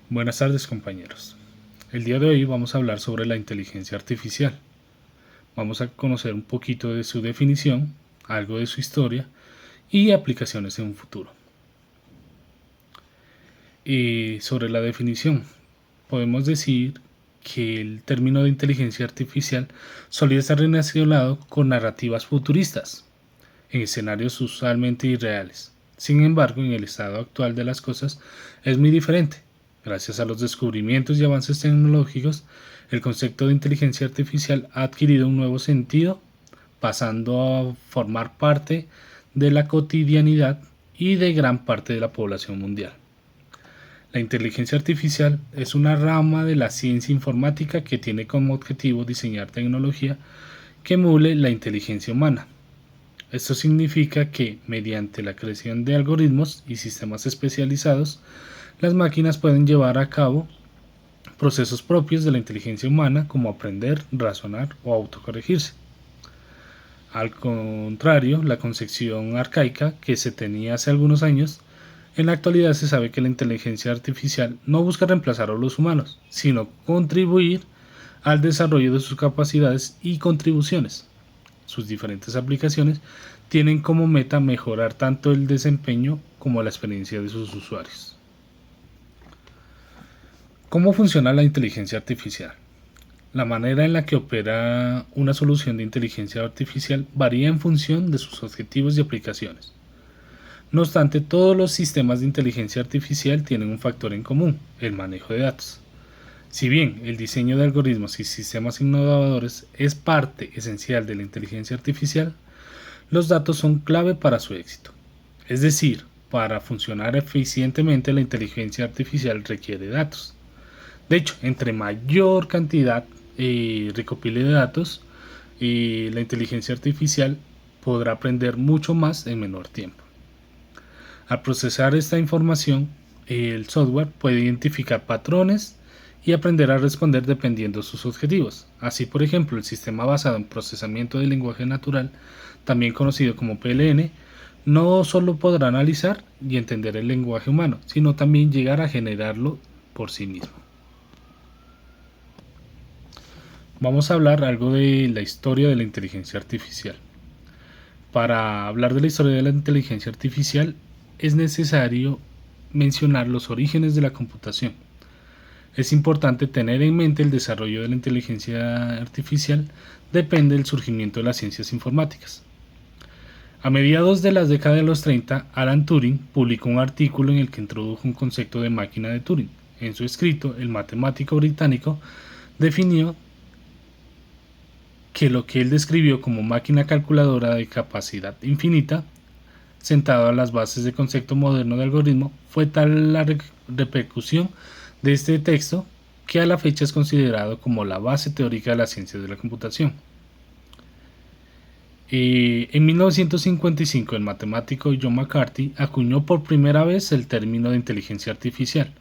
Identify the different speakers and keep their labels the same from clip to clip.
Speaker 1: Buenas tardes, compañeros. El día de hoy vamos a hablar sobre la inteligencia artificial. Vamos a conocer un poquito de su definición, algo de su historia y aplicaciones en un futuro. Y sobre la definición, podemos decir que el término de inteligencia artificial solía estar relacionado con narrativas futuristas, en escenarios usualmente irreales. Sin embargo, en el estado actual de las cosas es muy diferente. Gracias a los descubrimientos y avances tecnológicos, el concepto de inteligencia artificial ha adquirido un nuevo sentido, pasando a formar parte de la cotidianidad y de gran parte de la población mundial. La inteligencia artificial es una rama de la ciencia informática que tiene como objetivo diseñar tecnología que emule la inteligencia humana. Esto significa que, mediante la creación de algoritmos y sistemas especializados, las máquinas pueden llevar a cabo procesos propios de la inteligencia humana como aprender, razonar o autocorregirse. Al contrario, la concepción arcaica que se tenía hace algunos años, en la actualidad se sabe que la inteligencia artificial no busca reemplazar a los humanos, sino contribuir al desarrollo de sus capacidades y contribuciones. Sus diferentes aplicaciones tienen como meta mejorar tanto el desempeño como la experiencia de sus usuarios. ¿Cómo funciona la inteligencia artificial? La manera en la que opera una solución de inteligencia artificial varía en función de sus objetivos y aplicaciones. No obstante, todos los sistemas de inteligencia artificial tienen un factor en común: el manejo de datos. Si bien el diseño de algoritmos y sistemas innovadores es parte esencial de la inteligencia artificial, los datos son clave para su éxito. Es decir, para funcionar eficientemente la inteligencia artificial requiere datos. De hecho, entre mayor cantidad recopile de datos, la inteligencia artificial podrá aprender mucho más en menor tiempo. Al procesar esta información, el software puede identificar patrones y aprender a responder dependiendo de sus objetivos. Así, por ejemplo, el sistema basado en procesamiento del lenguaje natural, también conocido como PLN, no solo podrá analizar y entender el lenguaje humano, sino también llegar a generarlo por sí mismo. Vamos a hablar algo de la historia de la inteligencia artificial. Para hablar de la historia de la inteligencia artificial es necesario mencionar los orígenes de la computación. Es importante tener en mente el desarrollo de la inteligencia artificial depende del surgimiento de las ciencias informáticas. A mediados de la década de los 30, Alan Turing publicó un artículo en el que introdujo un concepto de máquina de Turing. En su escrito, el matemático británico definió que lo que él describió como máquina calculadora de capacidad infinita, sentado a las bases del concepto moderno de algoritmo, fue tal la repercusión de este texto que a la fecha es considerado como la base teórica de las ciencias de la computación. En 1955 el matemático John McCarthy acuñó por primera vez el término de inteligencia artificial.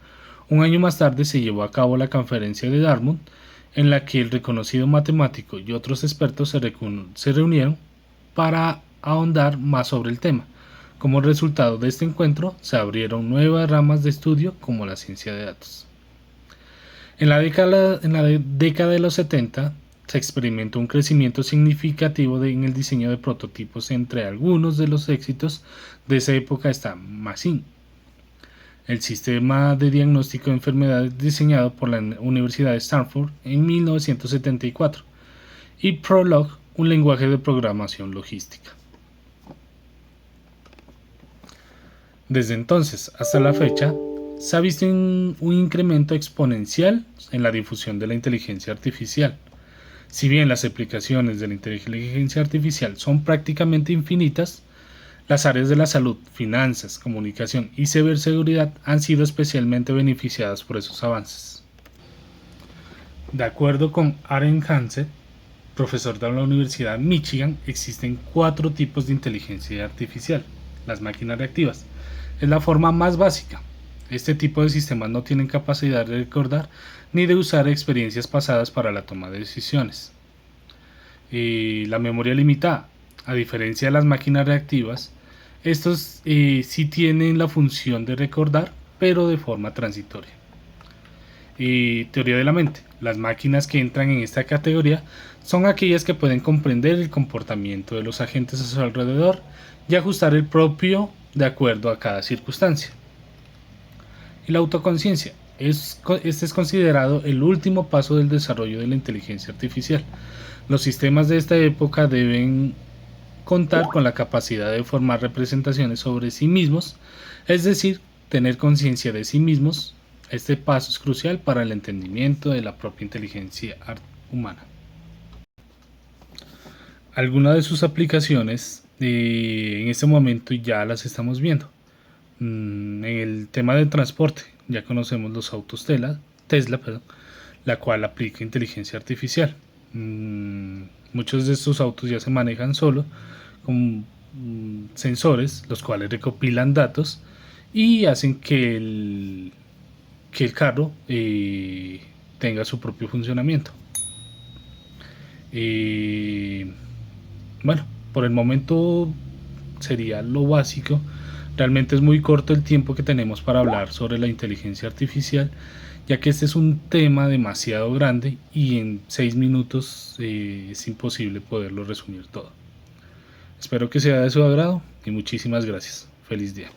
Speaker 1: Un año más tarde se llevó a cabo la conferencia de Dartmouth, en la que el reconocido matemático y otros expertos se reunieron para ahondar más sobre el tema. Como resultado de este encuentro, se abrieron nuevas ramas de estudio como la ciencia de datos. En la década de los 70 se experimentó un crecimiento significativo en el diseño de prototipos. Entre algunos de los éxitos de esa época está Machine, el sistema de diagnóstico de enfermedades diseñado por la Universidad de Stanford en 1974, y Prolog, un lenguaje de programación logística. Desde entonces hasta la fecha, se ha visto un incremento exponencial en la difusión de la inteligencia artificial. Si bien las aplicaciones de la inteligencia artificial son prácticamente infinitas, las áreas de la salud, finanzas, comunicación y ciberseguridad han sido especialmente beneficiadas por esos avances. De acuerdo con Aaron Hansen, profesor de la Universidad de Michigan, existen 4 tipos de inteligencia artificial. Las máquinas reactivas es la forma más básica. Este tipo de sistemas no tienen capacidad de recordar ni de usar experiencias pasadas para la toma de decisiones. La memoria limitada. A diferencia de las máquinas reactivas, estos sí tienen la función de recordar, pero de forma transitoria. Teoría de la mente. Las máquinas que entran en esta categoría son aquellas que pueden comprender el comportamiento de los agentes a su alrededor y ajustar el propio de acuerdo a cada circunstancia. Y la autoconciencia. Este es considerado el último paso del desarrollo de la inteligencia artificial. Los sistemas de esta época deben contar con la capacidad de formar representaciones sobre sí mismos, es decir, tener conciencia de sí mismos. Este paso es crucial para el entendimiento de la propia inteligencia humana. Algunas de sus aplicaciones en este momento ya las estamos viendo. En el tema del transporte, ya conocemos los autos Tesla, la cual aplica inteligencia artificial. Muchos de estos autos ya se manejan solo con sensores, los cuales recopilan datos y hacen que el carro tenga su propio funcionamiento. Bueno, por el momento sería lo básico. Realmente es muy corto el tiempo que tenemos para hablar sobre la inteligencia artificial, ya que este es un tema demasiado grande y en 6 minutos es imposible poderlo resumir todo. Espero que sea de su agrado y muchísimas gracias. Feliz día.